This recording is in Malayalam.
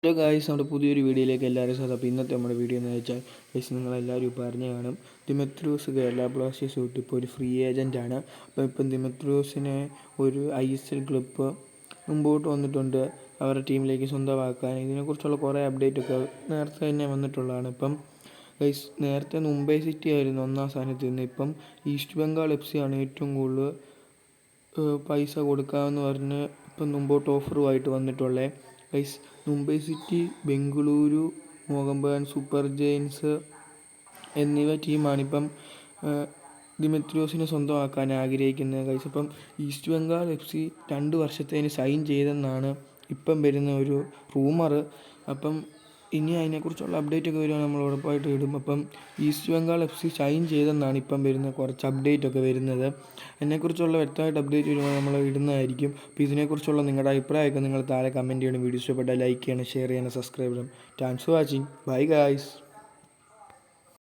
ഹലോ ഗായ്സ്, നമ്മുടെ പുതിയൊരു വീഡിയോയിലേക്ക് എല്ലാവരും സ്വാഗതം. അപ്പോൾ ഇന്നത്തെ നമ്മുടെ വീഡിയോ എന്ന് വെച്ചാൽ നിങ്ങളെല്ലാവരും ഇപ്പോൾ അറിഞ്ഞു കാണും, ദിമിത്രിയോസ് കേരള ബ്ലാസ്റ്റേഴ്സ് വിട്ട് ഇപ്പോൾ ഒരു ഫ്രീ ഏജൻറ്റാണ്. അപ്പോൾ ഇപ്പം ദിമിത്രിയോസിനെ ഒരു ISL ക്ലബ്ബ് മുമ്പോട്ട് വന്നിട്ടുണ്ട് അവരുടെ ടീമിലേക്ക് സ്വന്തമാക്കാൻ. ഇതിനെക്കുറിച്ചുള്ള കുറേ അപ്ഡേറ്റൊക്കെ നേരത്തെ തന്നെ വന്നിട്ടുള്ളതാണ്. ഇപ്പം ഗൈസ്, നേരത്തെ മുംബൈ സിറ്റി ആയിരുന്നു ഒന്നാം സ്ഥാനത്ത് നിന്ന്. ഇപ്പം ഈസ്റ്റ് ബംഗാൾ FC ആണ് ഏറ്റവും കൂടുതൽ പൈസ കൊടുക്കാമെന്ന് പറഞ്ഞ് ഇപ്പം മുമ്പോട്ട് ഓഫറുമായിട്ട് വന്നിട്ടുള്ളത്. Guys, Mumbai city, Bengaluru, Mohun Bagan super giants എന്നിവ ടീമാണിപ്പം ദിമിത്രിയോസിനെ സ്വന്തമാക്കാൻ ആഗ്രഹിക്കുന്നത്. ഗൈസ്, ഇപ്പം ഈസ്റ്റ് ബംഗാൾ FC 2 വർഷത്തേന് സൈൻ ചെയ്തെന്നാണ് ഇപ്പം വരുന്ന ഒരു റൂമറ്. അപ്പം ഇനി അതിനെക്കുറിച്ചുള്ള അപ്ഡേറ്റൊക്കെ വരുവാണെങ്കിൽ നമ്മൾ ഉറപ്പായിട്ട് ഇടും. അപ്പം ഈസ്റ്റ് ബംഗാൾ FC സൈൻ ചെയ്തെന്നാണ് ഇപ്പം വരുന്ന കുറച്ച് അപ്ഡേറ്റൊക്കെ വരുന്നത്. അതിനെക്കുറിച്ചുള്ള വ്യക്തമായിട്ട് അപ്ഡേറ്റ് വരുമ്പോൾ നമ്മൾ ഇടുന്നതായിരിക്കും. അപ്പോൾ ഇതിനെക്കുറിച്ചുള്ള നിങ്ങളുടെ അഭിപ്രായമൊക്കെ നിങ്ങൾ താഴെ കമൻറ്റ് ചെയ്യണം. വീഡിയോ ഇഷ്ടപ്പെട്ടാൽ ലൈക്ക് ചെയ്യണം, ഷെയർ ചെയ്യണം, സബ്സ്ക്രൈബ് ചെയ്യണം. Thanks for watching. Bye guys.